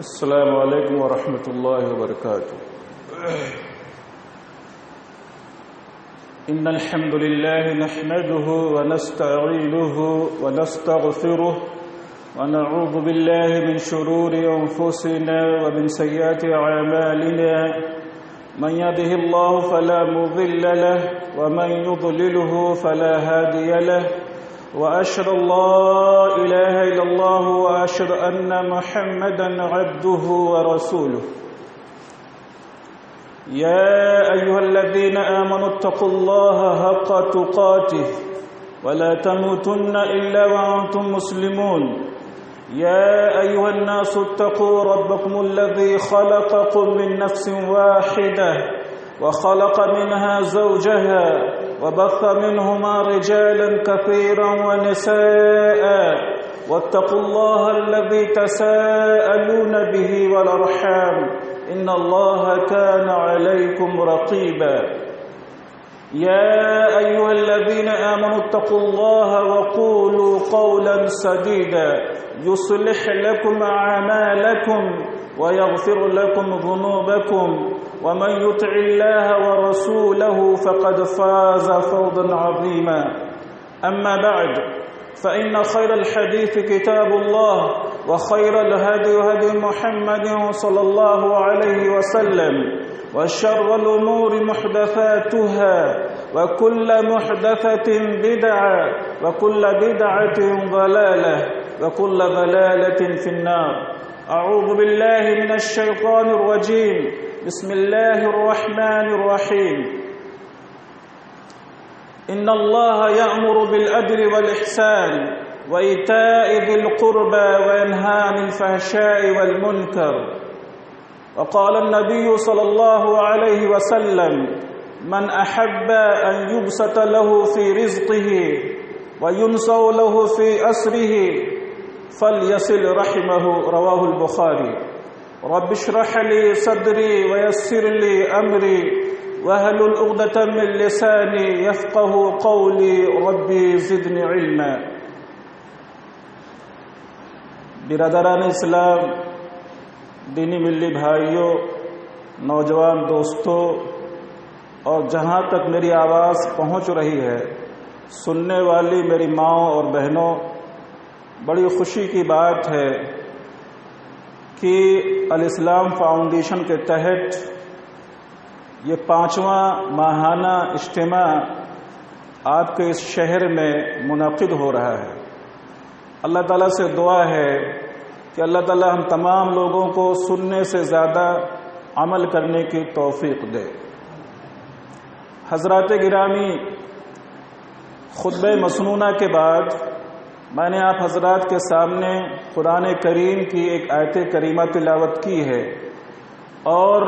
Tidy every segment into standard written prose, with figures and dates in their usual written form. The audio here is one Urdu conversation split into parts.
السلام علیکم ورحمۃ اللہ وبرکاتہ۔ ان الحمد لله نحمده ونستعينه ونستغفره ونعوذ بالله من شرور انفسنا ومن سيئات اعمالنا، من يهده الله فلا مضل له ومن يضلله فلا هادي له، وأشهد أن لا إله إلا الله وأشهد أن محمدا عبده ورسوله۔ يا أيها الذين آمنوا اتقوا الله حق تقاته ولا تموتن إلا وأنتم مسلمون۔ يا أيها الناس اتقوا ربكم الذي خلقكم من نفس واحدة وخلق منها زوجها وبث منهما رجالا كثيرا ونساء، واتقوا الله الذي تساءلون به والأرحام إن الله كان عليكم رقيبا۔ يا أيها الذين آمنوا اتقوا الله وقولوا قولا سديدا يصلح لكم أعمالكم ويغفر لكم ذنوبكم، ومن يطع الله ورسوله فقد فاز فوزا عظيما۔ أما بعد، فإن خير الحديث كتاب الله، وخير الهدي هدي محمد صلى الله عليه وسلم، وشر الأمور محدثاتها، وكل محدثة بدعة، وكل بدعة ضلالة، وكل ضلالة في النار۔ أعوذ بالله من الشيطان الرجيم، بسم الله الرحمن الرحيم۔ إن الله يأمر بالعدل والإحسان وإيتاء ذي القربى وينهى عن الفحشاء والمنكر، وقال النبي صلى الله عليه وسلم: من أحب أن يبسط له في رزقه وينسأ له في أسره فليصل رحمه، رواه البخاري۔ رب اشرح لي صدري ويسر لي أمري واحلل عقدة من لساني يفقه قولي ربي زدني علما۔ برادران اسلام، دینی ملی بھائیوں، نوجوان دوستوں، اور جہاں تک میری آواز پہنچ رہی ہے سننے والی میری ماؤں اور بہنوں، بڑی خوشی کی بات ہے کہ الاسلام فاؤنڈیشن کے تحت یہ 5واں ماہانہ اجتماع آپ کے اس شہر میں منعقد ہو رہا ہے۔ اللہ تعالیٰ سے دعا ہے کہ اللہ تعالیٰ ہم تمام لوگوں کو سننے سے زیادہ عمل کرنے کی توفیق دے۔ حضرات گرامی، خطبہ مسنونہ کے بعد میں نے آپ حضرات کے سامنے قرآن کریم کی ایک آیت کریمہ تلاوت کی ہے، اور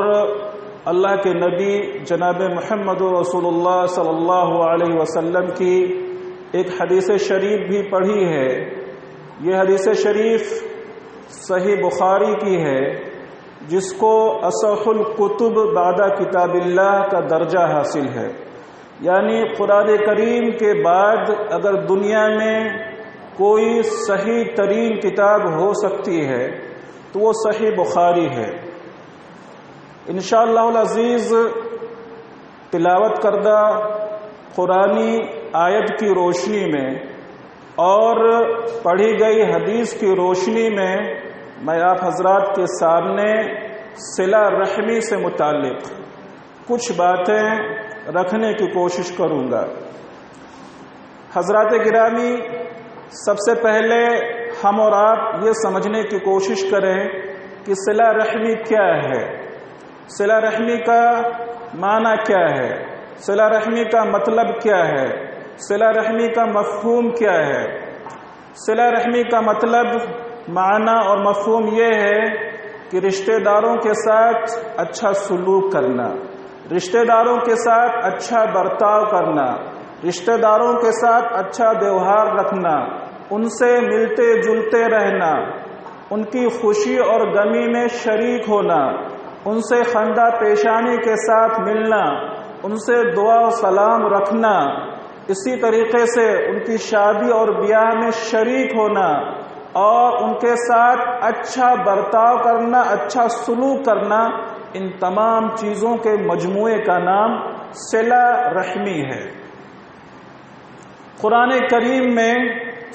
اللہ کے نبی جناب محمد رسول اللہ صلی اللہ علیہ وسلم کی ایک حدیث شریف بھی پڑھی ہے۔ یہ حدیث شریف صحیح بخاری کی ہے، جس کو اصح الکتب بعد کتاب اللہ کا درجہ حاصل ہے۔ یعنی قرآن کریم کے بعد اگر دنیا میں کوئی صحیح ترین کتاب ہو سکتی ہے تو وہ صحیح بخاری ہے۔ انشاءاللہ العزیز تلاوت کردہ قرآنی آیت کی روشنی میں اور پڑھی گئی حدیث کی روشنی میں میں آپ حضرات کے سامنے صلہ رحمی سے متعلق کچھ باتیں رکھنے کی کوشش کروں گا۔ حضرات گرامی، سب سے پہلے ہم اور آپ یہ سمجھنے کی کوشش کریں کہ صلہ رحمی کیا ہے، صلہ رحمی کا معنی کیا ہے، صلہ رحمی کا مطلب کیا ہے، صلہ رحمی کا مفہوم کیا ہے۔ صلہ رحمی کا مطلب، معنی اور مفہوم یہ ہے کہ رشتہ داروں کے ساتھ اچھا سلوک کرنا، رشتہ داروں کے ساتھ اچھا برتاؤ کرنا، رشتہ داروں کے ساتھ اچھا ویوہار رکھنا، ان سے ملتے جلتے رہنا، ان کی خوشی اور غمی میں شریک ہونا، ان سے خندہ پیشانی کے ساتھ ملنا، ان سے دعا و سلام رکھنا، اسی طریقے سے ان کی شادی اور بیاہ میں شریک ہونا، اور ان کے ساتھ اچھا برتاؤ کرنا، اچھا سلوک کرنا، ان تمام چیزوں کے مجموعے کا نام صلہ رحمی ہے۔ قرآن کریم میں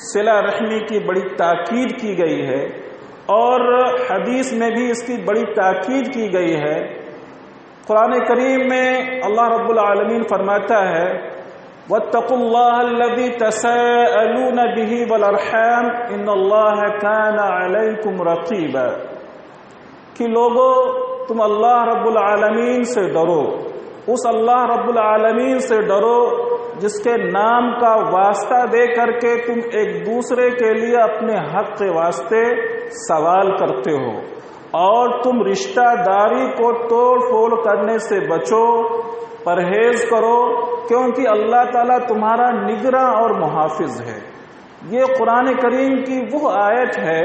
صلہ رحمی کی بڑی تاکید کی گئی ہے اور حدیث میں بھی اس کی بڑی تاکید کی گئی ہے۔ قرآن کریم میں اللہ رب العالمین فرماتا ہے وَاتَّقُوا اللَّهَ الَّذِي تَسَاءَلُونَ بِهِ وَالْأَرْحَامَ إِنَّ اللَّهَ كَانَ عَلَيْكُمْ رَقِيبًا، کہ لوگو تم اللہ رب العالمین سے ڈرو، اس اللہ رب العالمین سے ڈرو جس کے نام کا واسطہ دے کر کے تم ایک دوسرے کے لیے اپنے حق کے واسطے سوال کرتے ہو، اور تم رشتہ داری کو توڑ پھوڑ کرنے سے بچو، پرہیز کرو، کیونکہ اللہ تعالیٰ تمہارا نگراں اور محافظ ہے۔ یہ قرآن کریم کی وہ آیت ہے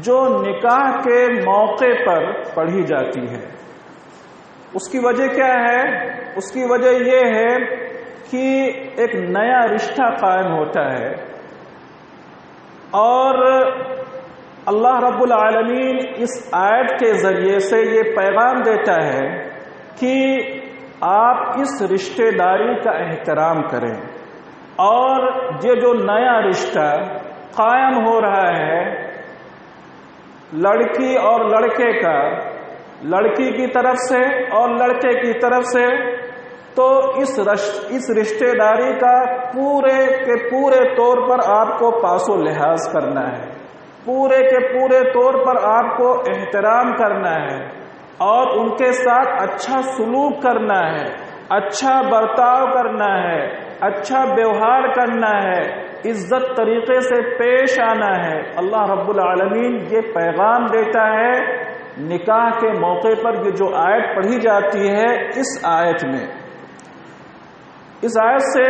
جو نکاح کے موقع پر پڑھی جاتی ہے۔ اس کی وجہ کیا ہے؟ اس کی وجہ یہ ہے کہ ایک نیا رشتہ قائم ہوتا ہے، اور اللہ رب العالمین اس آیت کے ذریعے سے یہ پیغام دیتا ہے کہ آپ اس رشتہ داری کا احترام کریں، اور یہ جو نیا رشتہ قائم ہو رہا ہے لڑکی اور لڑکے کا، لڑکی کی طرف سے اور لڑکے کی طرف سے، تو اس رشتہ داری کا پورے کے پورے طور پر آپ کو پاس و لحاظ کرنا ہے، پورے کے پورے طور پر آپ کو احترام کرنا ہے، اور ان کے ساتھ اچھا سلوک کرنا ہے، اچھا برتاؤ کرنا ہے، اچھا ویوہار کرنا ہے، عزت طریقے سے پیش آنا ہے۔ اللہ رب العالمین یہ پیغام دیتا ہے نکاح کے موقع پر۔ یہ جو آیت پڑھی جاتی ہے اس آیت میں، اس آیت سے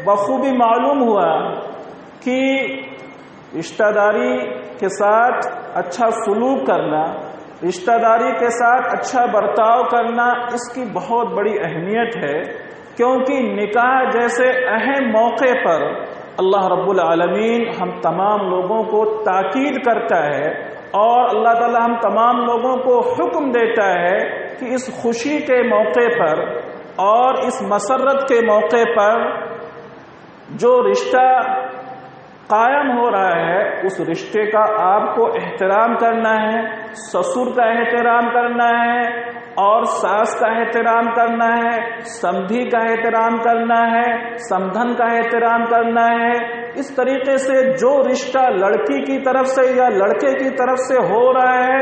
بخوبی معلوم ہوا کہ رشتہ داری کے ساتھ اچھا سلوک کرنا، رشتہ داری کے ساتھ اچھا برتاؤ کرنا، اس کی بہت بڑی اہمیت ہے، کیونکہ نکاح جیسے اہم موقع پر اللہ رب العالمین ہم تمام لوگوں کو تاکید کرتا ہے، اور اللہ تعالی ہم تمام لوگوں کو حکم دیتا ہے کہ اس خوشی کے موقع پر اور اس مسرت کے موقع پر جو رشتہ قائم ہو رہا ہے اس رشتے کا آپ کو احترام کرنا ہے، سسر کا احترام کرنا ہے، اور ساس کا احترام کرنا ہے، سمدھی کا احترام کرنا ہے، سمدھن کا احترام کرنا ہے۔ اس طریقے سے جو رشتہ لڑکی کی طرف سے یا لڑکے کی طرف سے ہو رہا ہے،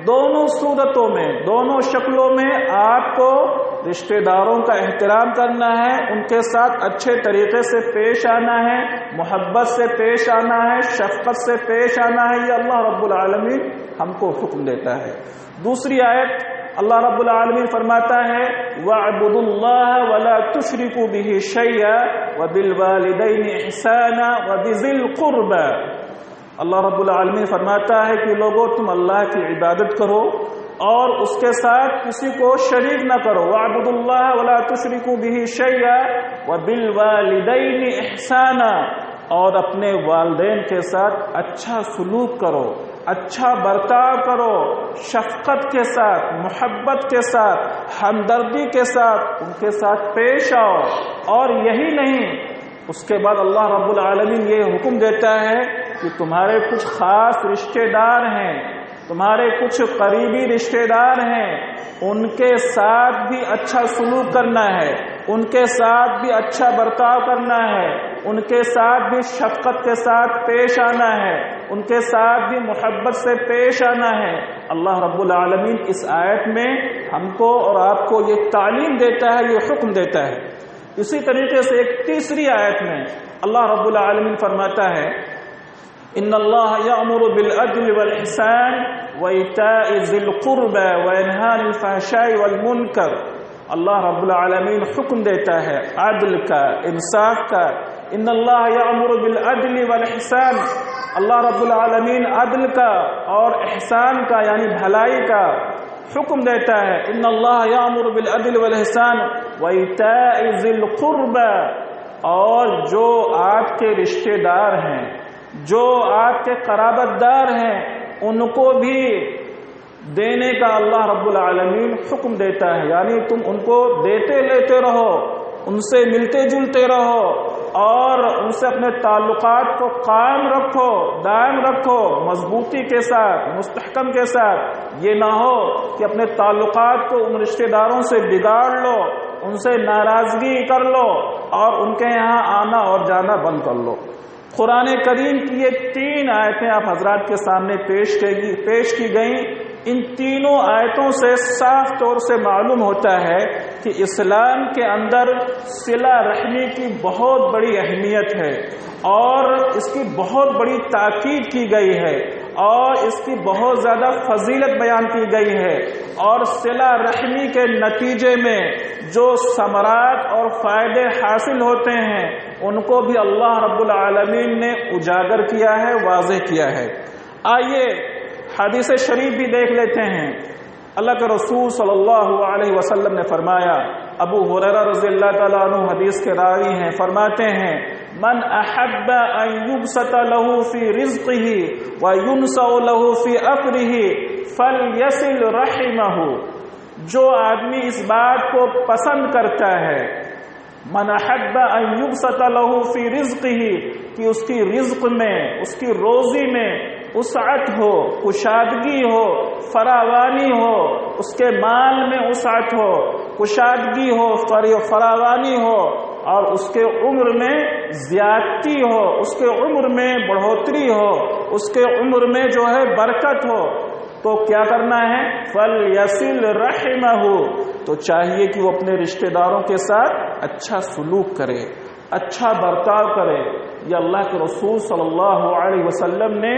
دونوں صورتوں میں، دونوں شکلوں میں آپ کو رشتہ داروں کا احترام کرنا ہے، ان کے ساتھ اچھے طریقے سے پیش آنا ہے، محبت سے پیش آنا ہے، شفقت سے پیش آنا ہے۔ یہ اللہ رب العالمین ہم کو حکم دیتا ہے۔ دوسری آیت اللہ رب العالمین فرماتا ہے وَاعْبُدُوا اللَّهَ وَلَا تُشْرِكُوا بِهِ شَيْئًا وَبِالْوَالِدَيْنِ إِحْسَانًا وَبِذِي الْقُرْبَى۔ اللہ رب العالمین فرماتا ہے کہ لوگوں تم اللہ کی عبادت کرو اور اس کے ساتھ کسی کو شریک نہ کرو۔ وَاعْبُدُوا اللَّهَ وَلَا تُشْرِكُوا بِهِ شَيْئًا وَبِالْوَالِدَيْنِ إِحْسَانًا، اور اپنے والدین کے ساتھ اچھا سلوک کرو، اچھا برتاؤ کرو، شفقت کے ساتھ، محبت کے ساتھ، ہمدردی کے ساتھ ان کے ساتھ پیش آؤ۔ اور یہی نہیں، اس کے بعد اللہ رب العالمین یہ حکم دیتا ہے کہ تمہارے کچھ خاص رشتہ دار ہیں، تمہارے کچھ قریبی رشتہ دار ہیں، ان کے ساتھ بھی اچھا سلوک کرنا ہے، ان کے ساتھ بھی اچھا برتاؤ کرنا ہے، ان کے ساتھ بھی شفقت کے ساتھ پیش آنا ہے، ان کے ساتھ بھی محبت سے پیش آنا ہے۔ اللہ رب العالمین اس آیت میں ہم کو اور آپ کو یہ تعلیم دیتا ہے، یہ حکم دیتا ہے۔ اسی طریقے سے ایک تیسری آیت میں اللہ رب العالمین فرماتا ہے ان اللہ یأمر بالعدل والإحسان وإیتاء ذی القربى وینہی عن الفحشاء والمنکر۔ اللہ رب العالمین حکم دیتا ہے عدل کا، انصاف کا۔ ان اللہ یأمر بالعدل والإحسان، اللہ رب العالمین عدل کا اور احسان کا یعنی بھلائی کا حکم دیتا ہے۔ ان اللہ یأمر بالعدل والإحسان وإیتاء ذی القربى، اور جو آپ کے رشتہ دار ہیں، جو آپ کے قرابت دار ہیں ان کو بھی دینے کا اللہ رب العالمین حکم دیتا ہے، یعنی تم ان کو دیتے لیتے رہو، ان سے ملتے جلتے رہو اور ان سے اپنے تعلقات کو قائم رکھو، دائم رکھو، مضبوطی کے ساتھ، مستحکم کے ساتھ۔ یہ نہ ہو کہ اپنے تعلقات کو ان رشتہ داروں سے بگاڑ لو، ان سے ناراضگی کر لو اور ان کے یہاں آنا اور جانا بند کر لو۔ قرآن کریم کی یہ 3 آیتیں آپ حضرات کے سامنے پیش کی گئیں۔ ان تینوں آیتوں سے صاف طور سے معلوم ہوتا ہے کہ اسلام کے اندر صلہ رحمی کی بہت بڑی اہمیت ہے اور اس کی بہت بڑی تاکید کی گئی ہے اور اس کی بہت زیادہ فضیلت بیان کی گئی ہے، اور صلہ رحمی کے نتیجے میں جو ثمرات اور فائدے حاصل ہوتے ہیں ان کو بھی اللہ رب العالمین نے اجاگر کیا ہے، واضح کیا ہے۔ آئیے حدیث شریف بھی دیکھ لیتے ہیں۔ اللہ کے رسول صلی اللہ علیہ وسلم نے فرمایا، ابو ہریرہ رضی اللہ تعالیٰ عنہ حدیث کے راوی ہیں، فرماتے ہیں من احب ان یبسط له فی رزقه وینسأ له فی عقره فلیصل رحمہ۔ جو آدمی اس بات کو پسند کرتا ہے، من احب ان یبسط له فی رزقه، کہ اس کی رزق میں، اس کی روزی میں وسعت ہو، کشادگی ہو، فراوانی ہو، اس کے مال میں وسعت ہو، کشادگی ہو، فراوانی ہو، اور اس کے عمر میں زیادتی ہو، اس کے عمر میں بڑھوتری ہو، اس کے عمر میں جو ہے برکت ہو، تو کیا کرنا ہے؟ فَلْيَصِلْ رَحِمَهُ، تو چاہیے کہ وہ اپنے رشتہ داروں کے ساتھ اچھا سلوک کرے، اچھا برتاؤ کرے۔ یہ اللہ کے رسول صلی اللہ علیہ وسلم نے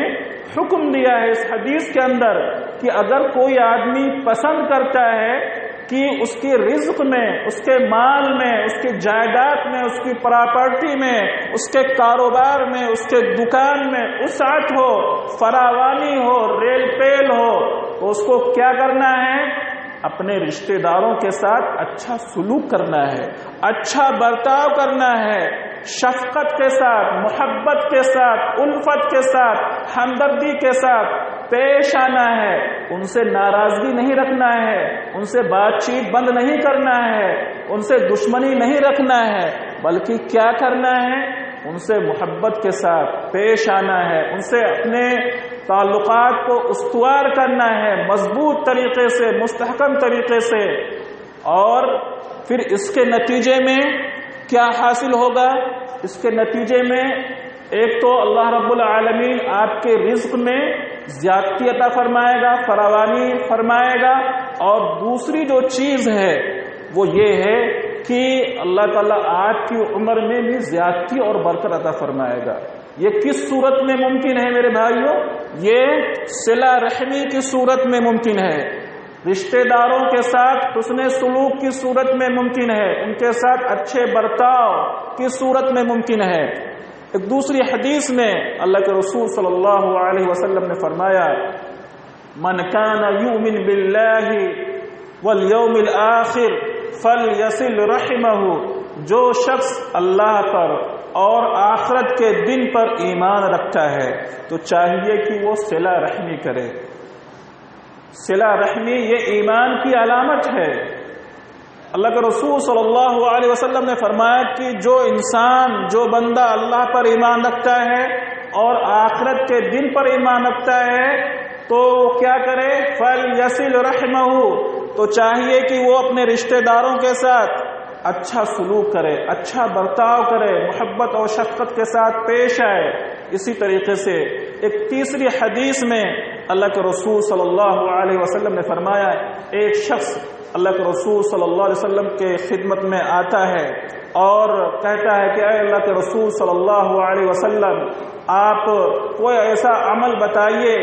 حکم دیا ہے اس حدیث کے اندر کہ اگر کوئی آدمی پسند کرتا ہے کہ اس کی رزق میں، اس کے مال میں، اس کی جائیداد میں، اس کی پراپرٹی میں، اس کے کاروبار میں، اس کے دکان میں وسعت ہو، فراوانی ہو، ریل پیل ہو، تو اس کو کیا کرنا ہے؟ اپنے رشتہ داروں کے ساتھ اچھا سلوک کرنا ہے، اچھا برتاؤ کرنا ہے، شفقت کے ساتھ، محبت کے ساتھ، الفت کے ساتھ، ہمدردی کے ساتھ پیش آنا ہے۔ ان سے ناراضگی نہیں رکھنا ہے، ان سے بات چیت بند نہیں کرنا ہے، ان سے دشمنی نہیں رکھنا ہے، بلکہ کیا کرنا ہے؟ ان سے محبت کے ساتھ پیش آنا ہے، ان سے اپنے تعلقات کو استوار کرنا ہے مضبوط طریقے سے، مستحکم طریقے سے۔ اور پھر اس کے نتیجے میں کیا حاصل ہوگا؟ اس کے نتیجے میں ایک تو اللہ رب العالمین آپ کے رزق میں زیادتی عطا فرمائے گا، فراوانی فرمائے گا، اور دوسری جو چیز ہے وہ یہ ہے کہ اللہ تعالیٰ آپ کی عمر میں بھی زیادتی اور برکت عطا فرمائے گا۔ یہ کس صورت میں ممکن ہے میرے بھائیوں؟ یہ صلہ رحمی کی صورت میں ممکن ہے، رشتہ داروں کے ساتھ حسن سلوک کی صورت میں ممکن ہے، ان کے ساتھ اچھے برتاؤ کی صورت میں ممکن ہے۔ ایک دوسری حدیث میں اللہ کے رسول صلی اللہ علیہ وسلم نے فرمایا من کان یؤمن باللہ والیوم الآخر فلیصل رحمہ، جو شخص اللہ پر اور آخرت کے دن پر ایمان رکھتا ہے تو چاہیے کہ وہ صلہ رحمی کرے۔ صلہ رحمی یہ ایمان کی علامت ہے۔ اللہ کے رسول صلی اللہ علیہ وسلم نے فرمایا کہ جو انسان، جو بندہ اللہ پر ایمان رکھتا ہے اور آخرت کے دن پر ایمان رکھتا ہے تو کیا کرے؟ فَلْيَصِلْ رَحِمَهُ، تو چاہیے کہ وہ اپنے رشتہ داروں کے ساتھ اچھا سلوک کرے، اچھا برتاؤ کرے، محبت اور شفقت کے ساتھ پیش آئے۔ اسی طریقے سے ایک تیسری حدیث میں اللہ کے رسول صلی اللہ علیہ وسلم نے فرمایا ایک شخص اللہ کے رسول صلی اللہ علیہ وسلم کے خدمت میں آتا ہے اور کہتا ہے کہ اے اللہ کے رسول صلی اللہ علیہ وسلم، آپ کوئی ایسا عمل بتائیے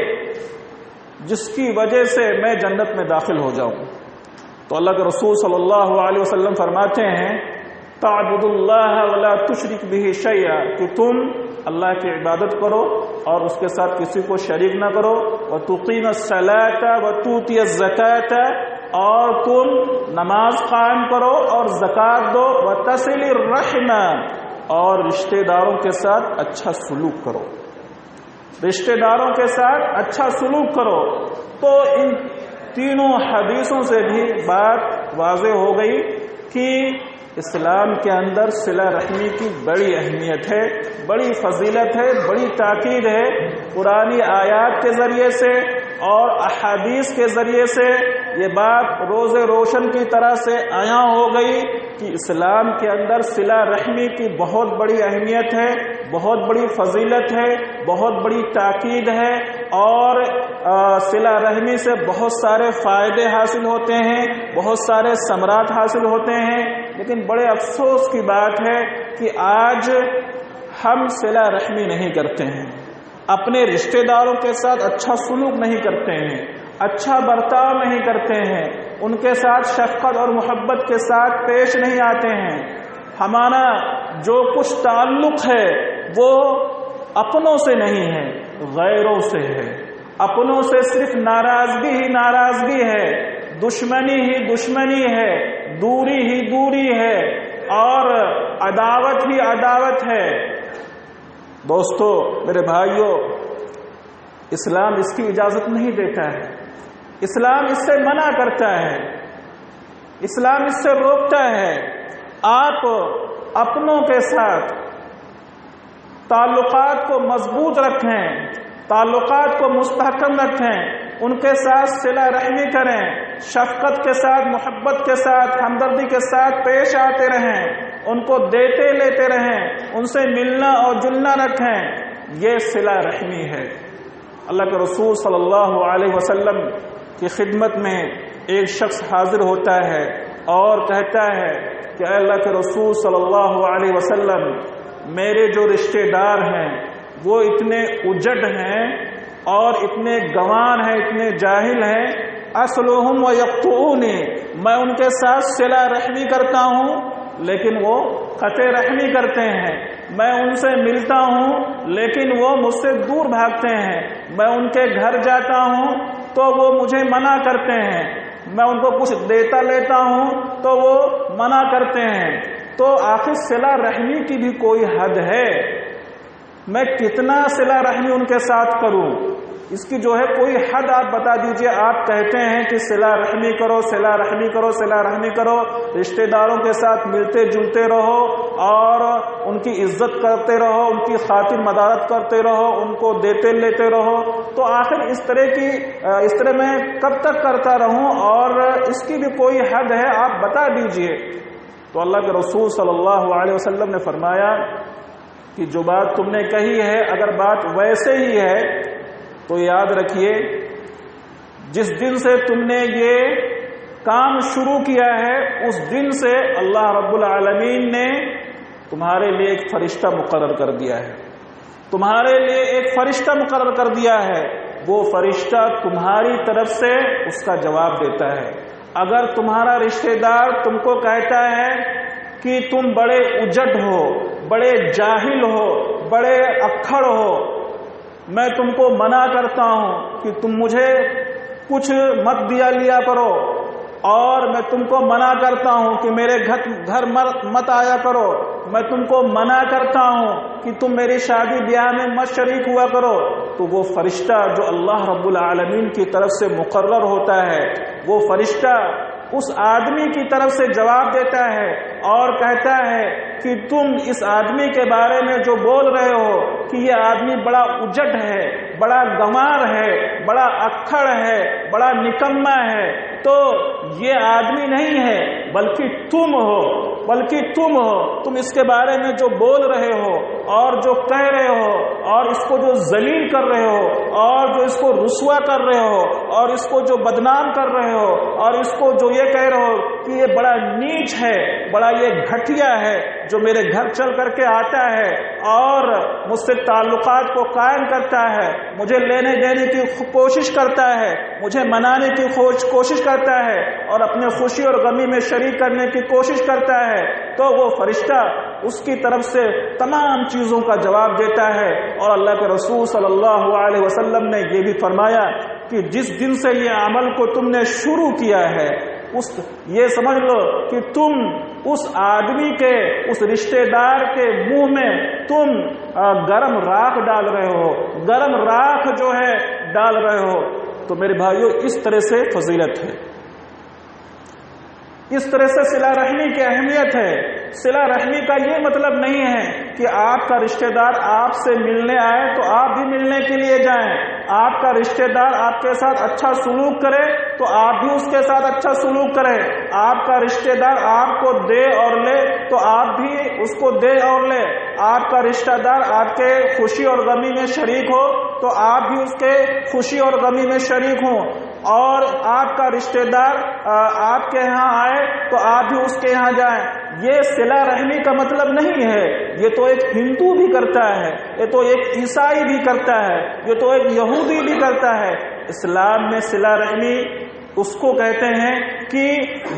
جس کی وجہ سے میں جنت میں داخل ہو جاؤں۔ تو اللہ کے رسول صلی اللہ علیہ وسلم فرماتے ہیں تعبد اللہ ولا تشرک بہ شیئا، کہ تم اللہ کی عبادت کرو اور اس کے ساتھ کسی کو شریک نہ کرو، وتقیم الصلاۃ وتؤتی الزکاۃ، اور تم نماز قائم کرو اور زکات دو، وتصل الرحم، اور رشتہ داروں کے ساتھ اچھا سلوک کرو۔ رشتہ داروں کے ساتھ اچھا سلوک کرو. تو ان تینوں حدیثوں سے بھی بات واضح ہو گئی کہ اسلام کے اندر صلہ رحمی کی بڑی اہمیت ہے، بڑی فضیلت ہے، بڑی تاکید ہے. قرآنی آیات کے ذریعے سے اور احادیث کے ذریعے سے یہ بات روز روشن کی طرح سے عیاں ہو گئی کہ اسلام کے اندر صلہ رحمی کی بہت بڑی اہمیت ہے، بہت بڑی فضیلت ہے، بہت بڑی تاکید ہے. اور صلہ رحمی سے بہت سارے فائدے حاصل ہوتے ہیں، بہت سارے ثمرات حاصل ہوتے ہیں. لیکن بڑے افسوس کی بات ہے کہ آج ہم صلہ رحمی نہیں کرتے ہیں، اپنے رشتہ داروں کے ساتھ اچھا سلوک نہیں کرتے ہیں، اچھا برتاؤ نہیں کرتے ہیں، ان کے ساتھ شفقت اور محبت کے ساتھ پیش نہیں آتے ہیں. ہمارا جو کچھ تعلق ہے وہ اپنوں سے نہیں ہے، غیروں سے ہے. اپنوں سے صرف ناراضگی ہی ناراضگی ہے، دشمنی ہی دشمنی ہے، دوری ہی دوری ہے اور عداوت ہی عداوت ہے. دوستو، میرے بھائیوں، اسلام اس کی اجازت نہیں دیتا ہے. اسلام اس سے منع کرتا ہے، اسلام اس سے روکتا ہے. آپ اپنوں کے ساتھ تعلقات کو مضبوط رکھیں، تعلقات کو مستحکم رکھیں، ان کے ساتھ صلہ رحمی کریں، شفقت کے ساتھ، محبت کے ساتھ، ہمدردی کے ساتھ پیش آتے رہیں، ان کو دیتے لیتے رہیں، ان سے ملنا اور جلنا رکھیں. یہ صلہ رحمی ہے. اللہ کے رسول صلی اللہ علیہ وسلم کی خدمت میں ایک شخص حاضر ہوتا ہے اور کہتا ہے کہ اے اللہ کے رسول صلی اللہ علیہ وسلم، میرے جو رشتہ دار ہیں وہ اتنے اجڑ ہیں اور اتنے گنوار ہیں، اتنے جاہل ہیں. اصلهم ويقطعوني، میں ان کے ساتھ صلہ رحمی کرتا ہوں لیکن وہ قطع رحمی کرتے ہیں. میں ان سے ملتا ہوں لیکن وہ مجھ سے دور بھاگتے ہیں. میں ان کے گھر جاتا ہوں تو وہ مجھے منع کرتے ہیں. میں ان کو کچھ دیتا لیتا ہوں تو وہ منع کرتے ہیں. تو آخر صلہ رحمی کی بھی کوئی حد ہے؟ میں کتنا صلہ رحمی ان کے ساتھ کروں؟ اس کی جو ہے کوئی حد آپ بتا دیجئے. آپ کہتے ہیں کہ صلہ رحمی کرو، صلہ رحمی کرو، صلہ رحمی کرو، رشتہ داروں کے ساتھ ملتے جلتے رہو اور ان کی عزت کرتے رہو، ان کی خاطر مدارت کرتے رہو، ان کو دیتے لیتے رہو. تو آخر اس طرح میں کب تک کرتا رہوں اور اس کی بھی کوئی حد ہے؟ آپ بتا دیجئے. تو اللہ کے رسول صلی اللہ علیہ وسلم نے فرمایا کہ جو بات تم نے کہی ہے اگر بات ویسے ہی ہے تو یاد رکھیے، جس دن سے تم نے یہ کام شروع کیا ہے اس دن سے اللہ رب العالمین نے تمہارے لیے ایک فرشتہ مقرر کر دیا ہے، تمہارے لیے ایک فرشتہ مقرر کر دیا ہے. وہ فرشتہ تمہاری طرف سے اس کا جواب دیتا ہے. اگر تمہارا رشتہ دار تم کو کہتا ہے کہ تم بڑے اجڑ ہو، بڑے جاہل ہو، بڑے اکھڑ ہو، میں تم کو منع کرتا ہوں کہ تم مجھے کچھ مت دیا لیا کرو، اور میں تم کو منع کرتا ہوں کہ میرے گھر مت آیا کرو، میں تم کو منع کرتا ہوں کہ تم میری شادی بیاہ میں مت شریک ہوا کرو، تو وہ فرشتہ جو اللہ رب العالمین کی طرف سے مقرر ہوتا ہے، وہ فرشتہ اس آدمی کی طرف سے جواب دیتا ہے اور کہتا ہے کہ تم اس آدمی کے بارے میں جو بول رہے ہو کہ یہ آدمی بڑا اجڑ ہے، بڑا گنوار ہے، بڑا اکھڑ ہے، بڑا نکما ہے، تو یہ آدمی نہیں ہے بلکہ تم ہو. تم اس کے بارے میں جو بول رہے ہو اور جو کہہ رہے ہو اور اس کو جو ذلیل کر رہے ہو اور جو اس کو رسوا کر رہے ہو اور اس کو جو بدنام کر رہے ہو اور اس کو جو یہ کہہ رہے ہو کہ یہ بڑا نیچ ہے، بڑا یہ گھٹیا ہے، جو میرے گھر چل کر کے آتا ہے اور مجھ سے تعلقات کو قائم کرتا ہے، مجھے لینے دینے کی کوشش کرتا ہے، مجھے منانے کی کوشش کرتا ہے اور اپنے خوشی اور غمی میں شریک کرنے کی کوشش کرتا ہے، تو وہ فرشتہ اس کی طرف سے تمام چیزوں کا جواب دیتا ہے. اور اللہ کے رسول صلی اللہ علیہ وسلم نے یہ بھی فرمایا کہ جس دن سے یہ عمل کو تم نے شروع کیا ہے یہ سمجھ لو کہ تم اس آدمی کے، اس رشتہ دار کے منہ میں تم گرم راکھ ڈال رہے ہو، گرم راکھ جو ہے ڈال رہے ہو۔ تو میرے بھائیوں اس طرح سے فضیلت ہے، اس طرح سے صلہ رحمی کی اہمیت ہے۔ صلہ رحمی کا یہ مطلب نہیں ہے کہ آپ کا رشتہ دار آپ سے ملنے آئے تو آپ بھی ملنے کے لیے جائیں، آپ کا رشتہ دار آپ کے ساتھ اچھا سلوک کرے تو آپ بھی اس کے ساتھ اچھا سلوک کریں، آپ کا رشتہ دار آپ کو دے اور لے تو آپ بھی اس کو دے اور لے، آپ کا رشتہ دار آپ کے خوشی اور غمی میں شریک ہو تو آپ بھی اس کے خوشی اور غمی میں شریک ہوں، اور آپ کا رشتہ دار آپ کے یہاں آئے تو آپ بھی اس کے یہاں جائیں۔ یہ صلہ رحمی کا مطلب نہیں ہے، یہ تو ایک ہندو بھی کرتا ہے، یہ تو ایک عیسائی بھی کرتا ہے، یہ تو ایک یہودی بھی کرتا ہے۔ اسلام میں صلہ رحمی اس کو کہتے ہیں کہ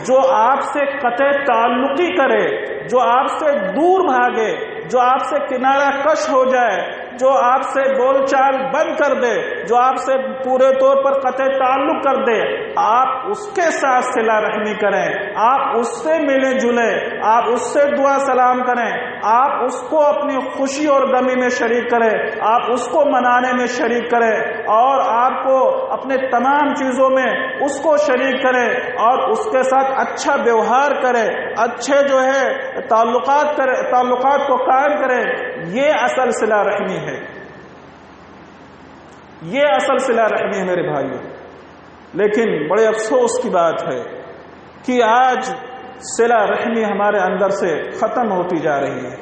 جو آپ سے قطع تعلقی کرے، جو آپ سے دور بھاگے، جو آپ سے کنارہ کش ہو جائے، جو آپ سے بول چال بند کر دے، جو آپ سے پورے طور پر قطع تعلق کر دے، آپ اس کے ساتھ صلہ رحمی کریں، آپ اس سے ملیں جلیں، آپ اس سے دعا سلام کریں، آپ اس کو اپنی خوشی اور غمی میں شریک کریں، آپ اس کو منانے میں شریک کریں، اور آپ کو اپنے تمام چیزوں میں اس کو شریک کریں، اور اس کے ساتھ اچھا ویوہار کریں، اچھے جو ہے تعلقات کو قائم کریں۔ یہ اصل صلہ رحمی ہے، یہ اصل صلہ رحمی ہے میرے بھائیوں۔ لیکن بڑے افسوس کی بات ہے کہ آج صلہ رحمی ہمارے اندر سے ختم ہوتی جا رہی ہے۔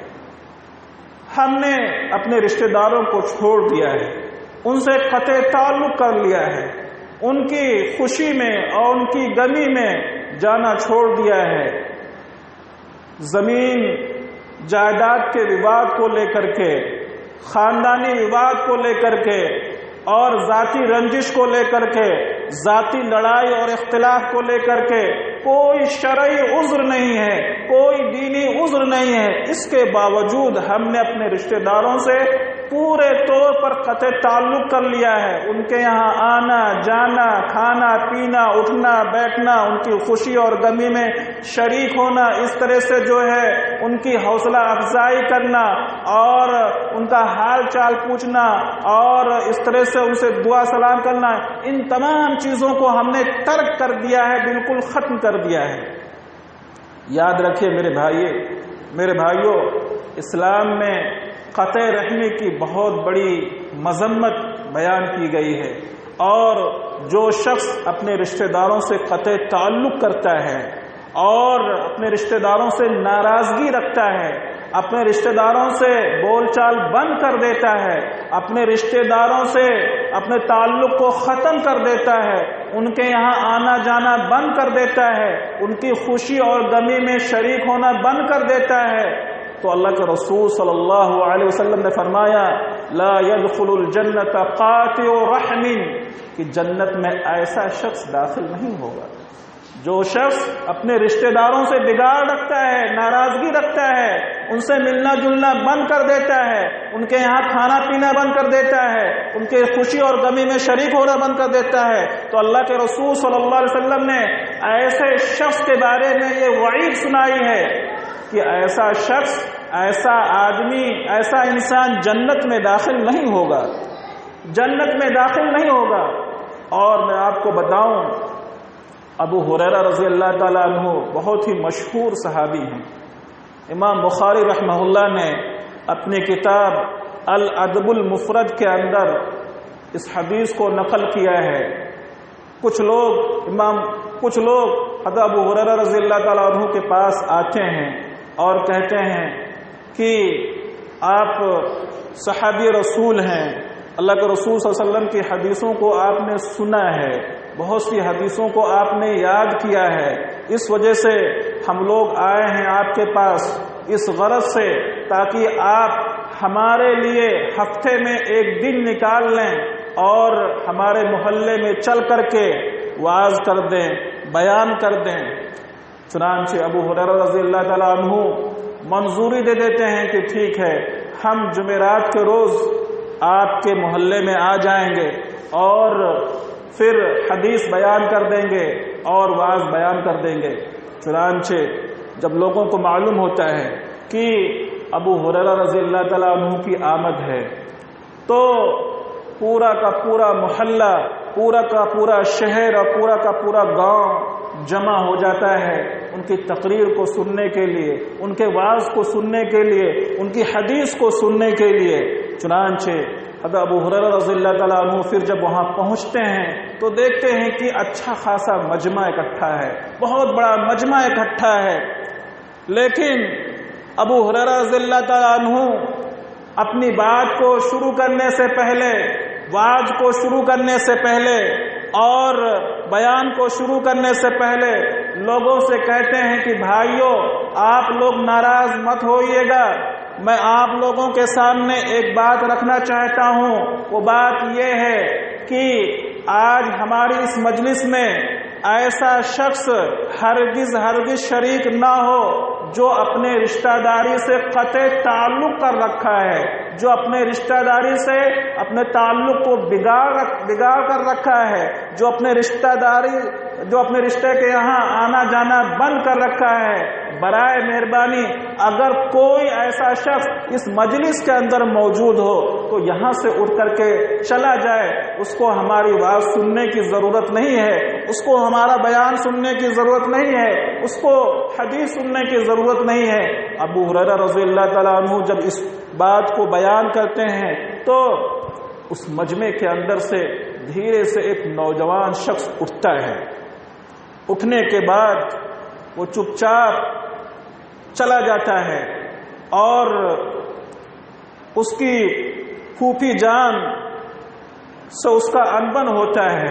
ہم نے اپنے رشتہ داروں کو چھوڑ دیا ہے، ان سے قطع تعلق کر لیا ہے، ان کی خوشی میں اور ان کی غمی میں جانا چھوڑ دیا ہے۔ زمین جائیداد کے وواد کو لے کر کے، خاندانی وواد کو لے کر کے، اور ذاتی رنجش کو لے کر کے، ذاتی لڑائی اور اختلاف کو لے کر کے کوئی شرعی عذر نہیں ہے، کوئی دینی عذر نہیں ہے، اس کے باوجود ہم نے اپنے رشتہ داروں سے پورے طور پر قطع تعلق کر لیا ہے۔ ان کے یہاں آنا جانا، کھانا پینا، اٹھنا بیٹھنا، ان کی خوشی اور غمی میں شریک ہونا، اس طرح سے جو ہے ان کی حوصلہ افزائی کرنا اور ان کا حال چال پوچھنا، اور اس طرح سے ان سے دعا سلام کرنا، ان تمام چیزوں کو ہم نے ترک کر دیا ہے، بالکل ختم کر دیا ہے۔ یاد رکھیے میرے بھائیوں، اسلام میں قطع رحمی کی بہت بڑی مذمت بیان کی گئی ہے، اور جو شخص اپنے رشتہ داروں سے قطع تعلق کرتا ہے اور اپنے رشتہ داروں سے ناراضگی رکھتا ہے، اپنے رشتہ داروں سے بول چال بند کر دیتا ہے، اپنے رشتہ داروں سے اپنے تعلق کو ختم کر دیتا ہے، ان کے یہاں آنا جانا بند کر دیتا ہے، ان کی خوشی اور غمی میں شریک ہونا بند کر دیتا ہے، تو اللہ کے رسول صلی اللہ علیہ وسلم نے فرمایا لا يدخل الجنت قاطع رحم، کہ جنت میں ایسا شخص داخل نہیں ہوگا جو شخص اپنے رشتہ داروں سے بگاڑ رکھتا ہے، ناراضگی رکھتا ہے، ان سے ملنا جلنا بند کر دیتا ہے، ان کے یہاں کھانا پینا بند کر دیتا ہے، ان کے خوشی اور غمی میں شریک ہونا بند کر دیتا ہے۔ تو اللہ کے رسول صلی اللہ علیہ وسلم نے ایسے شخص کے بارے میں یہ وعید سنائی ہے کہ ایسا شخص، ایسا آدمی، ایسا انسان جنت میں داخل نہیں ہوگا، جنت میں داخل نہیں ہوگا۔ اور میں آپ کو بتاؤں، ابو ہریرہ رضی اللہ تعالیٰ عنہ بہت ہی مشہور صحابی ہیں۔ امام بخاری رحمہ اللہ نے اپنی کتاب الادب المفرد کے اندر اس حدیث کو نقل کیا ہے۔ کچھ لوگ حضرت ابو ہریرہ رضی اللہ تعالیٰ عنہ کے پاس آتے ہیں اور کہتے ہیں کہ آپ صحابی رسول ہیں، اللہ کے رسول صلی اللہ علیہ وسلم کی حدیثوں کو آپ نے سنا ہے، بہت سی حدیثوں کو آپ نے یاد کیا ہے، اس وجہ سے ہم لوگ آئے ہیں آپ کے پاس اس غرض سے تاکہ آپ ہمارے لیے ہفتے میں ایک دن نکال لیں اور ہمارے محلے میں چل کر کے وعظ کر دیں، بیان کر دیں۔ چنانچہ ابو ہریرہ رضی اللہ تعالیٰ عنہ منظوری دے دیتے ہیں کہ ٹھیک ہے، ہم جمعرات کے روز آپ کے محلے میں آ جائیں گے اور پھر حدیث بیان کر دیں گے اور واعظ بیان کر دیں گے۔ چنانچہ جب لوگوں کو معلوم ہوتا ہے کہ ابو ہریرہ رضی اللہ تعالیٰ عنہ کی آمد ہے تو پورا کا پورا محلہ، پورا کا پورا شہر اور پورا کا پورا گاؤں جمع ہو جاتا ہے ان کی تقریر کو سننے کے لیے، ان کے وعظ کو سننے کے لیے، ان کی حدیث کو سننے کے لیے۔ چنانچہ حضرت ابو ہریرہ رضی اللہ تعالیٰ عنہ پھر جب وہاں پہنچتے ہیں تو دیکھتے ہیں کہ اچھا خاصا مجمع اکٹھا ہے، بہت بڑا مجمع اکٹھا ہے، لیکن ابو ہریرہ رضی اللہ تعالیٰ عنہ اپنی بات کو شروع کرنے سے پہلے، وعظ کو شروع کرنے سے پہلے اور بیان کو شروع کرنے سے پہلے لوگوں سے کہتے ہیں کہ بھائیو، آپ لوگ ناراض مت ہوئیے گا، میں آپ لوگوں کے سامنے ایک بات رکھنا چاہتا ہوں۔ وہ بات یہ ہے کہ آج ہماری اس مجلس میں ایسا شخص ہرگز شریک نہ ہو جو اپنے رشتہ داری سے قطع تعلق کر رکھا ہے، جو اپنے رشتہ داری سے اپنے تعلق کو بگاڑ کر رکھا ہے، جو اپنے رشتے کے یہاں آنا جانا بند کر رکھا ہے۔ برائے مہربانی اگر کوئی ایسا شخص اس مجلس کے اندر موجود ہو تو یہاں سے اٹھ کر کے چلا جائے، اس کو ہماری بات سننے کی ضرورت نہیں ہے، اس کو ہمارا بیان سننے کی ضرورت نہیں ہے، اس کو حدیث سننے کی ضرورت نہیں ہے۔ ابو ہریرہ رضی اللہ تعالیٰ عنہ جب اس بات کو بیان کرتے ہیں تو اس مجمع کے اندر سے دھیرے سے ایک نوجوان شخص اٹھتا ہے۔ اٹھنے کے بعد وہ چپ چاپ چلا جاتا ہے اور اس کی پھوپھی جان سے اس کا انبن ہوتا ہے۔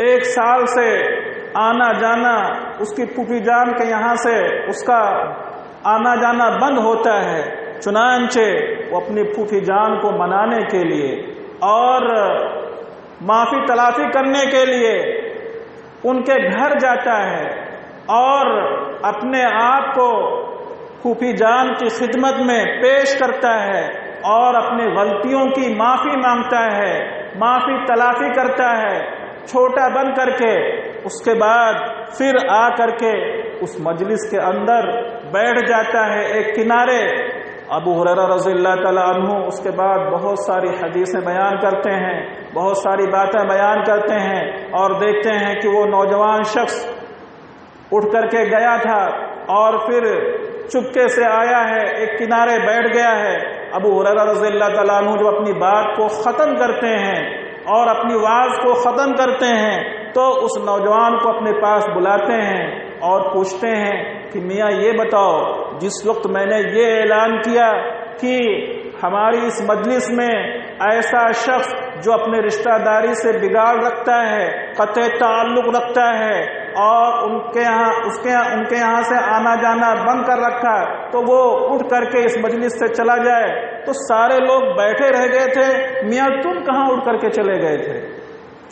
1 سال سے آنا جانا اس کی پھوپھی جان کے یہاں سے اس کا آنا جانا بند ہوتا ہے۔ چنانچہ وہ اپنی پھوپھی جان کو منانے کے لیے اور معافی تلافی کرنے کے لیے ان کے گھر جاتا ہے اور اپنے آپ کو پھوپھی جان کی خدمت میں پیش کرتا ہے اور اپنی غلطیوں کی معافی مانگتا ہے، معافی تلافی کرتا ہے چھوٹا بن کر کے۔ اس کے بعد پھر آ کر کے اس مجلس کے اندر بیٹھ جاتا ہے ایک کنارے۔ ابو ہریرہ رضی اللہ تعالیٰ عنہ اس کے بعد بہت ساری حدیثیں بیان کرتے ہیں، بہت ساری باتیں بیان کرتے ہیں اور دیکھتے ہیں کہ وہ نوجوان شخص اٹھ کر کے گیا تھا اور پھر چپکے سے آیا ہے، ایک کنارے بیٹھ گیا ہے۔ ابو ہریرہ رضی اللہ تعالیٰ عنہ جو اپنی بات کو ختم کرتے ہیں اور اپنی وعظ کو ختم کرتے ہیں تو اس نوجوان کو اپنے پاس بلاتے ہیں اور پوچھتے ہیں کہ میاں یہ بتاؤ، جس وقت میں نے یہ اعلان کیا کہ ہماری اس مجلس میں ایسا شخص جو اپنے رشتہ داری سے بگاڑ رکھتا ہے، قطع تعلق رکھتا ہے اور ان کے یہاں سے آنا جانا بند کر رکھا تو وہ اٹھ کر کے اس مجلس سے چلا جائے، تو سارے لوگ بیٹھے رہ گئے تھے، میاں تم کہاں اٹھ کر کے چلے گئے تھے؟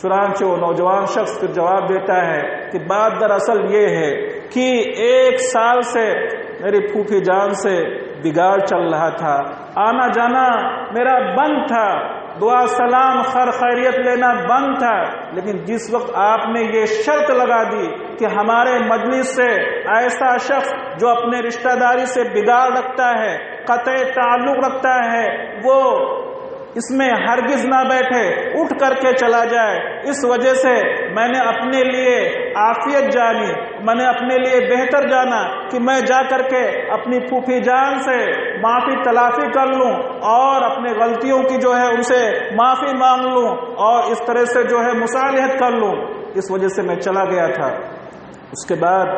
چنانچہ وہ نوجوان شخص پھر جواب دیتا ہے کہ بات دراصل یہ ہے کہ 1 سال سے میری پھوپھی جان سے بگاڑ چل رہا تھا، آنا جانا میرا بند تھا، دعا سلام خیر خیریت لینا بند تھا، لیکن جس وقت آپ نے یہ شرط لگا دی کہ ہمارے مجلس سے ایسا شخص جو اپنے رشتہ داری سے بگاڑ رکھتا ہے، قطع تعلق رکھتا ہے، وہ اس میں ہرگز نہ بیٹھے، اٹھ کر کے چلا جائے، اس وجہ سے میں نے اپنے لیے عافیت جانی، میں نے اپنے لیے بہتر جانا کہ میں جا کر کے اپنی پھوپھی جان سے معافی تلافی کر لوں اور اپنے غلطیوں کی جو ہے ان سے معافی مانگ لوں اور اس طرح سے جو ہے مصالحت کر لوں، اس وجہ سے میں چلا گیا تھا۔ اس کے بعد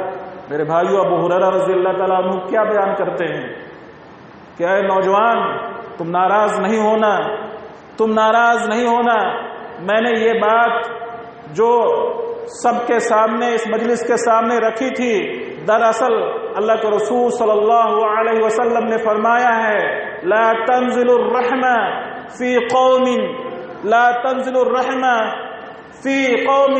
میرے بھائیو ابو ہریرہ رضی اللہ تعالیٰ عنہ کیا بیان کرتے ہیں کہ اے نوجوان، تم ناراض نہیں ہونا، تم ناراض نہیں ہونا، میں نے یہ بات جو سب کے سامنے اس مجلس کے سامنے رکھی تھی، دراصل اللہ کے رسول صلی اللہ علیہ وسلم نے فرمایا ہے لا تنزل الرحمہ فی قوم، لا تنزل الرحمہ فی قوم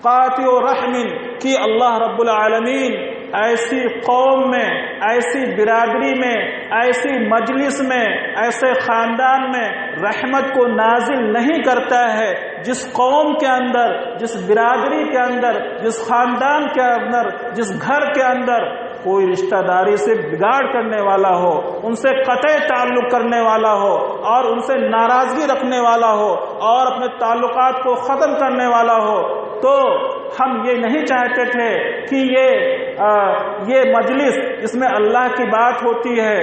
قاطع رحم، کہ اللہ رب العالمین ایسی قوم میں، ایسی برادری میں، ایسی مجلس میں، ایسے خاندان میں رحمت کو نازل نہیں کرتا ہے جس قوم کے اندر، جس برادری کے اندر، جس خاندان کے اندر، جس گھر کے اندر کوئی رشتہ داری سے بگاڑ کرنے والا ہو، ان سے قطع تعلق کرنے والا ہو اور ان سے ناراضگی رکھنے والا ہو اور اپنے تعلقات کو ختم کرنے والا ہو۔ تو ہم یہ نہیں چاہتے تھے کہ یہ مجلس جس میں اللہ کی بات ہوتی ہے،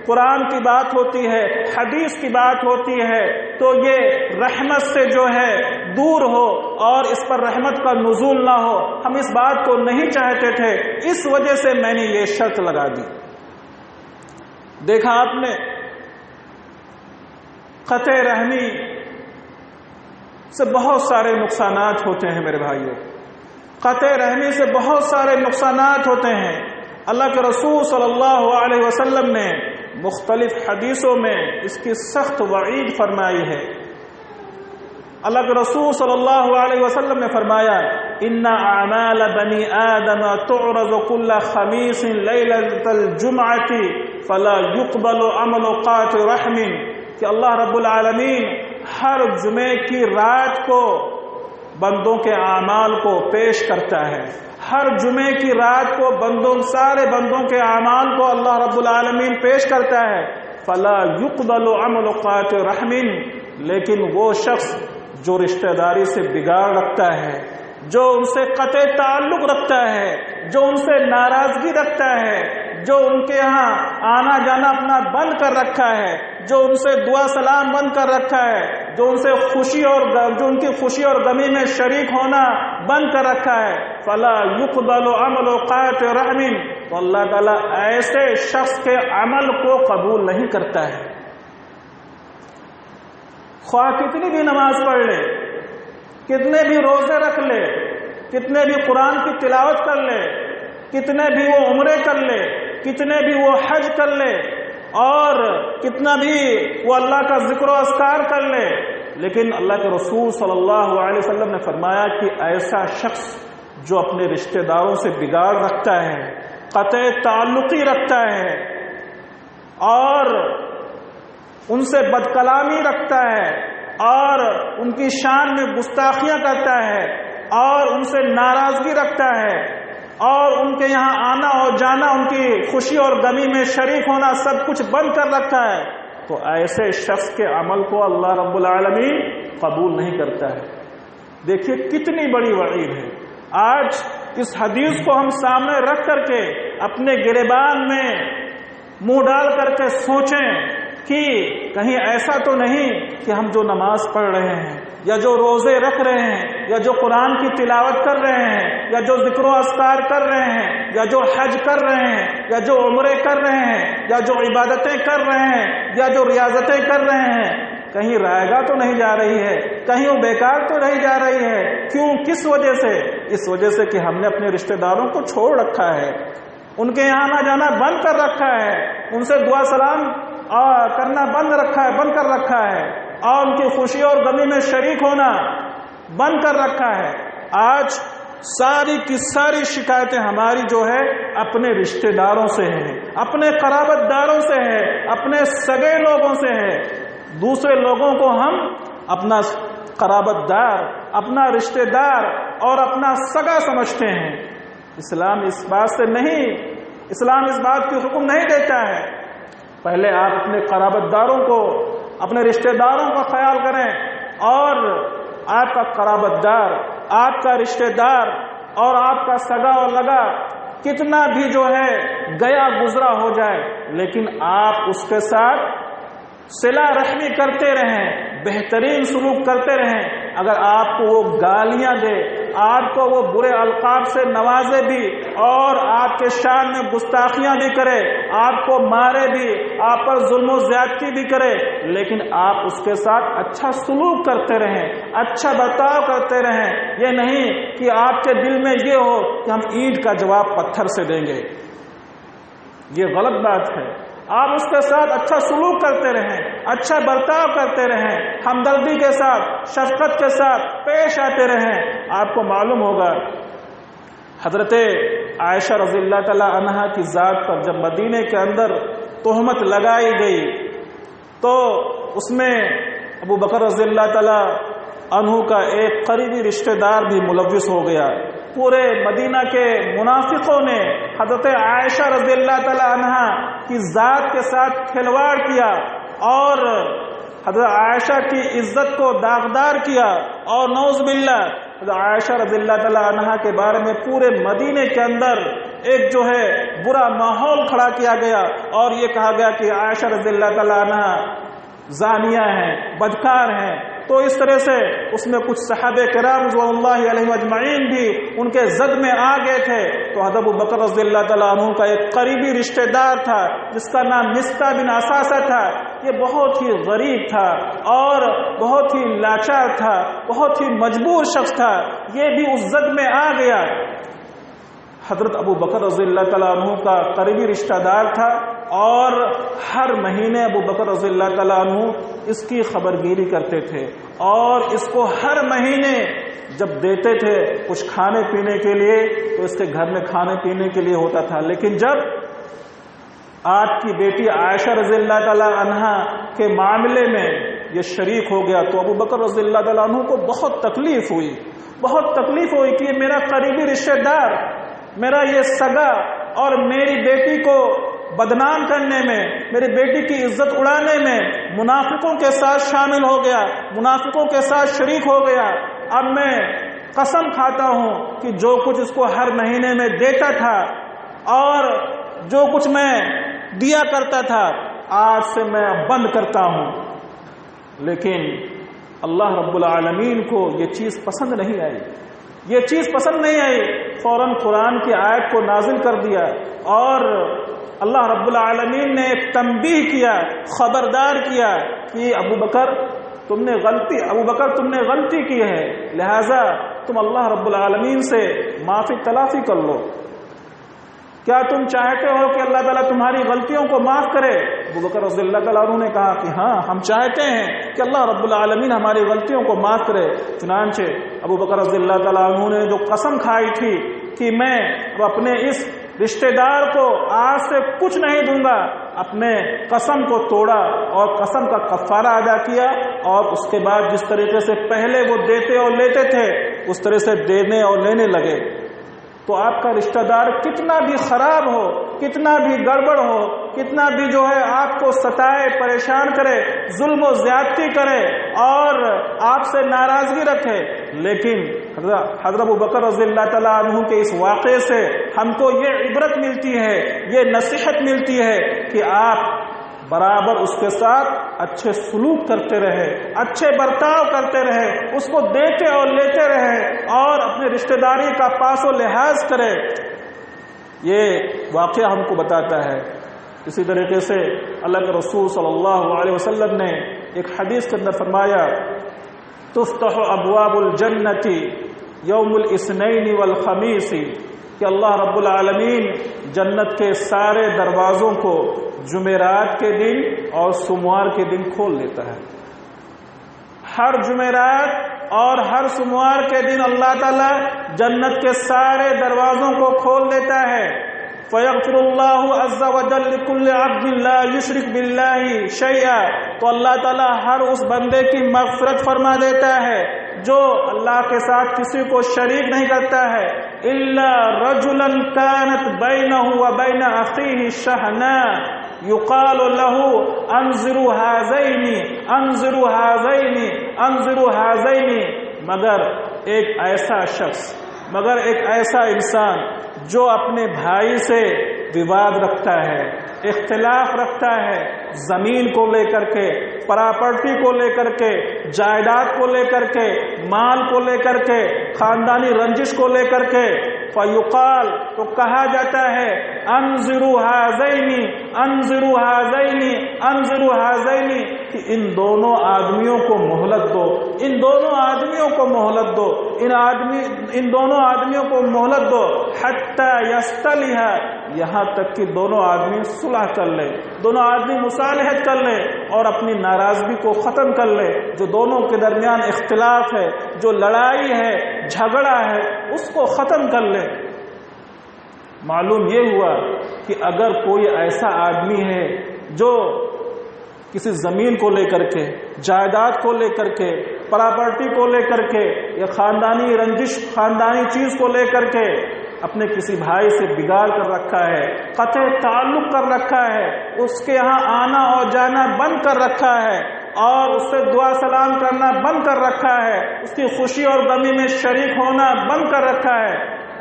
قرآن کی بات ہوتی ہے، حدیث کی بات ہوتی ہے، تو یہ رحمت سے جو ہے دور ہو اور اس پر رحمت کا نزول نہ ہو۔ ہم اس بات کو نہیں چاہتے تھے، اس وجہ سے میں نے یہ شرط لگا دی۔ دیکھا آپ نے، قطع رحمی سے بہت سارے نقصانات ہوتے ہیں میرے بھائیوں، قطع رحمی سے بہت سارے نقصانات ہوتے ہیں۔ اللہ کے رسول صلی اللہ علیہ وسلم نے مختلف حدیثوں میں اس کی سخت وعید فرمائی ہے۔ اللہ کے رسول صلی اللہ علیہ وسلم نے فرمایا، ان اعمال بنی آدم تعرض كل خمیس لیلۃ الجمعۃ فلا يقبل عمل قاطع رحم، کہ اللہ رب العالمین ہر جمعے کی رات کو بندوں کے اعمال کو پیش کرتا ہے۔ ہر جمعے کی رات کو سارے بندوں کے اعمال کو اللہ رب العالمین پیش کرتا ہے۔ فلا يقبل عمل قاطع رحم، لیکن وہ شخص جو رشتہ داری سے بگاڑ رکھتا ہے، جو ان سے قطع تعلق رکھتا ہے، جو ان سے ناراضگی رکھتا ہے، جو ان کے ہاں آنا جانا اپنا بند کر رکھا ہے، جو ان سے دعا سلام بند کر رکھا ہے، جو ان سے جو ان کی خوشی اور غمی میں شریک ہونا بند کر رکھا ہے، فلا يقبل عمل قاطع رحم، تو اللہ تعالیٰ ایسے شخص کے عمل کو قبول نہیں کرتا ہے۔ خواہ کتنی بھی نماز پڑھ لے، کتنے بھی روزے رکھ لے، کتنے بھی قرآن کی تلاوت کر لے، کتنے بھی وہ عمرے کر لے، کتنے بھی وہ حج کر لے اور کتنا بھی وہ اللہ کا ذکر و اذکار کر لے، لیکن اللہ کے رسول صلی اللہ علیہ وسلم نے فرمایا کہ ایسا شخص جو اپنے رشتہ داروں سے بگاڑ رکھتا ہے، قطع تعلقی رکھتا ہے اور ان سے بد کلامی رکھتا ہے اور ان کی شان میں گستاخیاں کرتا ہے اور ان سے ناراضگی رکھتا ہے اور ان کے یہاں آنا اور جانا، ان کی خوشی اور غمی میں شریک ہونا سب کچھ بند کر رکھا ہے، تو ایسے شخص کے عمل کو اللہ رب العالمین قبول نہیں کرتا ہے۔ دیکھیے کتنی بڑی وعید ہے۔ آج اس حدیث کو ہم سامنے رکھ کر کے اپنے گریبان میں منہ ڈال کر کے سوچیں کہ کہیں ایسا تو نہیں کہ ہم جو نماز پڑھ رہے ہیں یا جو روزے رکھ رہے ہیں یا جو قرآن کی تلاوت کر رہے ہیں یا جو ذکر و اذکار کر رہے ہیں یا جو حج کر رہے ہیں یا جو عمرے کر رہے ہیں یا جو عبادتیں کر رہے ہیں یا جو ریاضتیں کر رہے ہیں، کہیں رائے گاہ تو نہیں جا رہی ہے، کہیں وہ بیکار تو نہیں جا رہی ہے۔ کیوں؟ کس وجہ سے؟ اس وجہ سے کہ ہم نے اپنے رشتہ داروں کو چھوڑ رکھا ہے، ان کے یہاں آنا جانا بند کر رکھا ہے، ان سے دعا سلام کرنا بند کر رکھا ہے اور ان کی خوشی اور غمی میں شریک ہونا بند کر رکھا ہے۔ آج ساری کی ساری شکایتیں ہماری جو ہے اپنے رشتہ داروں سے ہیں، اپنے قرابت داروں سے ہے، اپنے سگے لوگوں سے ہے۔ دوسرے لوگوں کو ہم اپنا قرابت دار، اپنا رشتہ دار اور اپنا سگا سمجھتے ہیں۔ اسلام اس بات سے نہیں، اسلام اس بات کی حکم نہیں دیتا ہے۔ پہلے آپ اپنے قرابت داروں کو، اپنے رشتہ داروں کا خیال کریں، اور آپ کا قرابت دار، آپ کا رشتہ دار اور آپ کا سگا اور لگا کتنا بھی جو ہے گیا گزرا ہو جائے، لیکن آپ اس کے ساتھ صلہ رحمی کرتے رہیں، بہترین سلوک کرتے رہیں۔ اگر آپ کو وہ گالیاں دے، آپ کو وہ برے القاب سے نوازے بھی اور آپ کے شان میں گستاخیاں بھی کرے، آپ کو مارے بھی، آپ پر ظلم و زیادتی بھی کرے، لیکن آپ اس کے ساتھ اچھا سلوک کرتے رہیں، اچھا برتاؤ کرتے رہیں۔ یہ نہیں کہ آپ کے دل میں یہ ہو کہ ہم اینٹ کا جواب پتھر سے دیں گے، یہ غلط بات ہے۔ آپ اس کے ساتھ اچھا سلوک کرتے رہیں، اچھا برتاؤ کرتے رہیں، ہمدردی کے ساتھ، شفقت کے ساتھ پیش آتے رہیں۔ آپ کو معلوم ہوگا حضرت عائشہ رضی اللہ تعالی عنہا کی ذات پر جب مدینے کے اندر تہمت لگائی گئی تو اس میں ابو بکر رضی اللہ تعالی عنہ کا ایک قریبی رشتہ دار بھی ملوث ہو گیا۔ پورے مدینہ کے منافقوں نے حضرت عائشہ رضی اللہ تعالی عنہا کی ذات کے ساتھ کھلواڑ کیا اور حضرت عائشہ کی عزت کو داغدار کیا، اور نعوذ باللہ حضرت عائشہ رضی اللہ تعالی عنہا کے بارے میں پورے مدینے کے اندر ایک جو ہے برا ماحول کھڑا کیا گیا، اور یہ کہا گیا کہ عائشہ رضی اللہ تعالی عنہا زانیہ ہیں، بدکار ہیں۔ تو اس طرح سے اس میں کچھ صحابہ کرام رضوان اللہ علیہم اجمعین بھی ان کے زد میں آ گئے تھے۔ تو حضرت ابو بکر رضی اللہ تعالیٰ عنہ کا ایک قریبی رشتہ دار تھا جس کا نام مصطح بن اساسہ تھا، یہ بہت ہی غریب تھا اور بہت ہی لاچار تھا، بہت ہی مجبور شخص تھا، یہ بھی اس زد میں آ گیا۔ حضرت ابو بکر رضی اللہ تعالیٰ عنہ کا قریبی رشتہ دار تھا، اور ہر مہینے ابو بکر رضی اللہ تعالیٰ عنہ اس کی خبرگیری کرتے تھے، اور اس کو ہر مہینے جب دیتے تھے کچھ کھانے پینے کے لیے تو اس کے گھر میں کھانے پینے کے لیے ہوتا تھا۔ لیکن جب آپ کی بیٹی عائشہ رضی اللہ تعالیٰ عنہا کے معاملے میں یہ شریک ہو گیا تو ابو بکر رضی اللہ تعالیٰ عنہ کو بہت تکلیف ہوئی کہ یہ میرا قریبی رشتہ دار، میرا یہ سگا، اور میری بیٹی کو بدنام کرنے میں، میری بیٹی کی عزت اڑانے میں منافقوں کے ساتھ شامل ہو گیا، منافقوں کے ساتھ شریک ہو گیا۔ اب میں قسم کھاتا ہوں کہ جو کچھ اس کو ہر مہینے میں دیتا تھا اور جو کچھ میں دیا کرتا تھا آج سے میں بند کرتا ہوں۔ لیکن اللہ رب العالمین کو یہ چیز پسند نہیں آئی، فوراً قرآن کی آیت کو نازل کر دیا، اور اللہ رب العالمین نے ایک تنبیہ کیا، خبردار کیا کہ ابو بکر تم نے غلطی کی ہے، لہذا تم اللہ رب العالمین سے معافی تلافی کر لو۔ کیا تم چاہتے ہو کہ اللہ تعالیٰ تمہاری غلطیوں کو معاف کرے؟ ابو بکر رضی اللہ تعالیٰ عنہ نے کہا کہ ہاں، ہم چاہتے ہیں کہ اللہ رب العالمین ہماری غلطیوں کو معاف کرے۔ چنانچہ ابو بکر رضی اللہ تعالیٰ عنہ نے جو قسم کھائی تھی کہ میں اپنے اس رشتہ دار کو آج سے کچھ نہیں دوں گا، اپنے قسم کو توڑا اور قسم کا کفارہ ادا کیا، اور اس کے بعد جس طریقے سے پہلے وہ دیتے اور لیتے تھے اس طرح سے دینے اور لینے لگے۔ تو آپ کا رشتہ دار کتنا بھی خراب ہو، کتنا بھی گڑبڑ ہو، کتنا بھی جو ہے آپ کو ستائے، پریشان کرے، ظلم و زیادتی کرے اور آپ سے ناراضگی رکھے، لیکن حضرت ابو بکر رضی اللہ تعالیٰ عنہ کے اس واقعے سے ہم کو یہ عبرت ملتی ہے، یہ نصیحت ملتی ہے کہ آپ برابر اس کے ساتھ اچھے سلوک کرتے رہے، اچھے برتاؤ کرتے رہے، اس کو دیتے اور لیتے رہے، اور اپنے رشتہ داری کا پاس و لحاظ کرے۔ یہ واقعہ ہم کو بتاتا ہے۔ اسی طریقے سے اللہ کے رسول صلی اللہ علیہ وسلم نے ایک حدیث کے اندر فرمایا، تفتح ابواب الجنت یوم الاثنین والخمیس، کہ اللہ رب العالمین جنت کے سارے دروازوں کو جمعرات کے دن اور سوموار کے دن کھول دیتا ہے۔ ہر جمعرات اور ہر سوموار کے دن اللہ تعالیٰ جنت کے سارے دروازوں کو کھول دیتا ہے۔ فَيَغْفِرُ اللَّهُ عَزَّ وَجَلَّ لِكُلِّ عَبْدٍ لَا يُشْرِكْ بِاللَّهِ شَيْئًا، تو اللہ تعالیٰ ہر اس بندے کی مغفرت فرما دیتا ہے جو اللہ کے ساتھ کسی کو شریک نہیں کرتا ہے۔ إِلَّا رَجُلًا كَانَتْ بَيْنَهُ وَبَيْنَ أَخِيهِ شَحْنَاءٌ يُقَالُ لَهُ أَنظِرُوا هَذَيْنِ أَنظِرُوا هَذَيْنِ أَنظِرُوا هَذَيْنِ، مگر ایک ایسا انسان جو اپنے بھائی سے وواد رکھتا ہے، اختلاف رکھتا ہے، زمین کو لے کر کے، پراپرٹی کو لے کر کے، جائیداد کو لے کر کے، مال کو لے کر کے، خاندانی رنجش کو لے کر کے، فیقال، تو کہا جاتا ہے، انظروا ہذین انظروا ہذین انظروا ہذین، کہ ان دونوں آدمیوں کو مہلت دو، ان دونوں آدمیوں کو مہلت دو، ان دونوں آدمیوں کو مہلت دو، حتی یصطلحا، یہاں تک کہ دونوں آدمی صلح کر لیں، دونوں آدمی مصالحت کر لیں اور اپنی ناراضگی کو ختم کر لیں، جو دونوں کے درمیان اختلاف ہے، جو لڑائی ہے، جھگڑا ہے، اس کو ختم کر لیں۔ معلوم یہ ہوا کہ اگر کوئی ایسا آدمی ہے جو کسی زمین کو لے کر کے، جائیداد کو لے کر کے، پراپرٹی کو لے کر کے، یا خاندانی رنجش، خاندانی چیز کو لے کر کے اپنے کسی بھائی سے بگاڑ کر رکھا ہے، قطع تعلق کر رکھا ہے، اس کے یہاں آنا اور جانا بند کر رکھا ہے، اور اس سے دعا سلام کرنا بند کر رکھا ہے، اس کی خوشی اور غمی میں شریک ہونا بند کر رکھا ہے،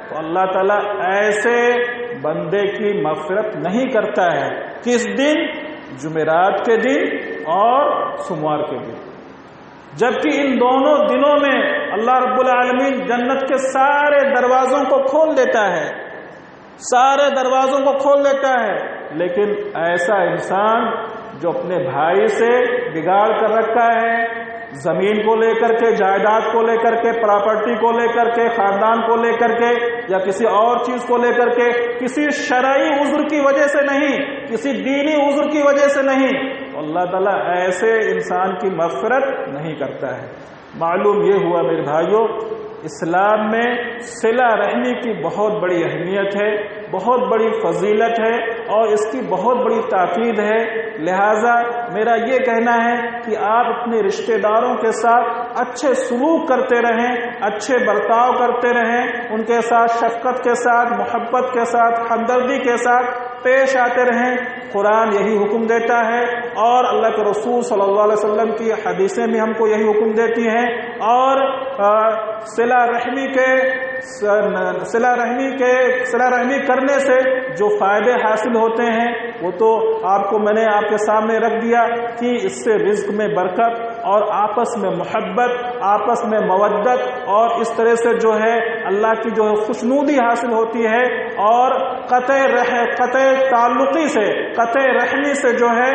تو اللہ تعالیٰ ایسے بندے کی مغفرت نہیں کرتا ہے۔ کس دن؟ جمعرات کے دن اور سوموار کے دن، جبکہ ان دونوں دنوں میں اللہ رب العالمین جنت کے سارے دروازوں کو کھول دیتا ہے، سارے دروازوں کو کھول دیتا ہے، لیکن ایسا انسان جو اپنے بھائی سے بگاڑ کر رکھا ہے، زمین کو لے کر کے، جائیداد کو لے کر کے، پراپرٹی کو لے کر کے، خاندان کو لے کر کے، یا کسی اور چیز کو لے کر کے، کسی شرعی عذر کی وجہ سے نہیں، کسی دینی عذر کی وجہ سے نہیں، تو اللہ تعالیٰ ایسے انسان کی مغفرت نہیں کرتا ہے۔ معلوم یہ ہوا میرے بھائیوں، اسلام میں صلہ رحمی کی بہت بڑی اہمیت ہے، بہت بڑی فضیلت ہے، اور اس کی بہت بڑی تاکید ہے۔ لہٰذا میرا یہ کہنا ہے کہ آپ اپنے رشتہ داروں کے ساتھ اچھے سلوک کرتے رہیں، اچھے برتاؤ کرتے رہیں، ان کے ساتھ شفقت کے ساتھ، محبت کے ساتھ، ہمدردی کے ساتھ پیش آتے رہیں۔ قرآن یہی حکم دیتا ہے، اور اللہ کے رسول صلی اللہ علیہ وسلم کی حدیثیں بھی ہم کو یہی حکم دیتی ہیں، اور صلہ رحمی کرنے سے جو فائدے حاصل ہوتے ہیں وہ تو میں نے آپ کے سامنے رکھ دیا کہ اس سے رزق میں برکت اور آپس میں محبت، آپس میں مودت، اور اس طرح سے جو ہے اللہ کی جو ہے خوشنودی حاصل ہوتی ہے، اور قطع تعلقی سے، قطع رحمی سے جو ہے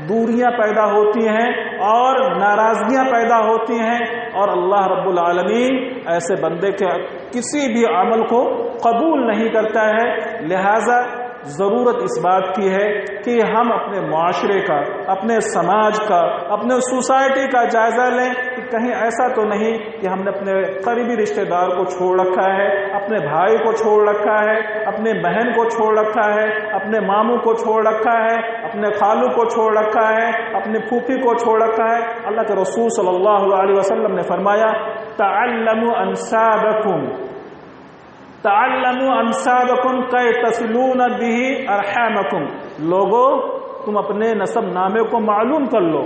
دوریاں پیدا ہوتی ہیں اور ناراضگیاں پیدا ہوتی ہیں، اور اللہ رب العالمین ایسے بندے کے کسی بھی عمل کو قبول نہیں کرتا ہے۔ لہذا ضرورت اس بات کی ہے کہ ہم اپنے معاشرے کا، اپنے سماج کا، اپنے سوسائٹی کا جائزہ لیں کہ کہیں ایسا تو نہیں کہ ہم نے اپنے قریبی رشتہ دار کو چھوڑ رکھا ہے، اپنے بھائی کو چھوڑ رکھا ہے، اپنے بہن کو چھوڑ رکھا ہے، اپنے ماموں کو چھوڑ رکھا ہے، اپنے خالو کو چھوڑ رکھا ہے، اپنے پھوپھی کو چھوڑ رکھا ہے۔ اللہ کے رسول صلی اللہ علیہ وسلم نے فرمایا، تعلموا انسابکم کی تصلون به ارحامکم، لوگوں تم اپنے نسب نامے کو معلوم کر لو،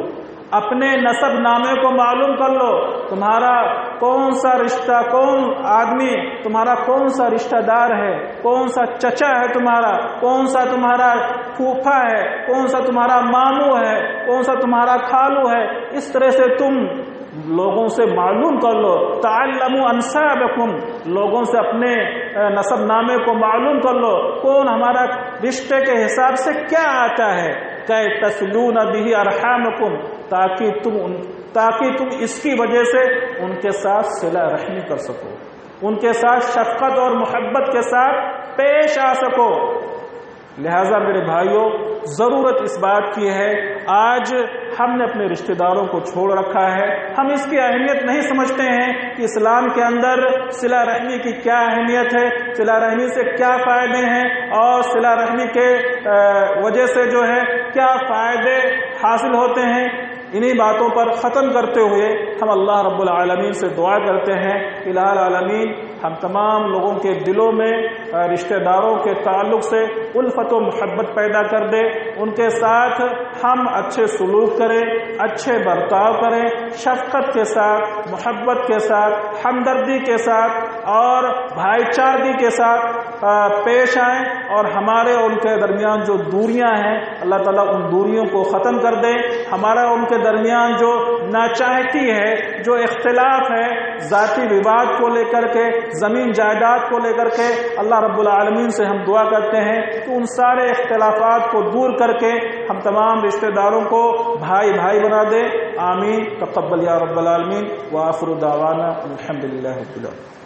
اپنے نسب نامے کو معلوم کر لو، تمہارا کون سا رشتہ، کون آدمی تمہارا کون سا رشتہ دار ہے، کون سا چچا ہے تمہارا، کون سا تمہارا پھوپھا ہے، کون سا تمہارا ماموں ہے، کون سا تمہارا خالو ہے، اس طرح سے تم لوگوں سے معلوم کر لو۔ تعلموا انسابکم، لوگوں سے اپنے نسب نامے کو معلوم کر لو، کون ہمارا رشتے کے حساب سے کیا آتا ہے، کہ تصلون به ارحامکم، تاکہ تم اس کی وجہ سے ان کے ساتھ صلہ رحمی کر سکو، ان کے ساتھ شفقت اور محبت کے ساتھ پیش آ سکو۔ لہٰذا میرے بھائیوں، ضرورت اس بات کی ہے، آج ہم نے اپنے رشتہ داروں کو چھوڑ رکھا ہے، ہم اس کی اہمیت نہیں سمجھتے ہیں کہ اسلام کے اندر صلہ رحمی کی کیا اہمیت ہے، صلہ رحمی سے کیا فائدے ہیں، اور صلہ رحمی کے وجہ سے جو ہے کیا فائدے حاصل ہوتے ہیں۔ انہی باتوں پر ختم کرتے ہوئے ہم اللہ رب العالمین سے دعا کرتے ہیں کہ الہ العالمین ہم تمام لوگوں کے دلوں میں رشتہ داروں کے تعلق سے الفت و محبت پیدا کر دے، ان کے ساتھ ہم اچھے سلوک کریں، اچھے برتاؤ کریں، شفقت کے ساتھ، محبت کے ساتھ، ہمدردی کے ساتھ اور بھائی چارگی کے ساتھ پیش آئیں، اور ہمارے اور ان کے درمیان جو دوریاں ہیں اللہ تعالیٰ ان دوریوں کو ختم کر دے۔ ہمارا ان کے درمیان جو ناچاہتی ہے، جو اختلاف ہے، ذاتی وواد کو لے کر کے، زمین جائیداد کو لے کر کے، اللہ رب العالمین سے ہم دعا کرتے ہیں کہ ان سارے اختلافات کو دور کر کے ہم تمام رشتہ داروں کو بھائی بھائی بنا دے۔ آمین، تقبل یا رب العالمین، وآخر دعوانا الحمدللہ رب العالمین۔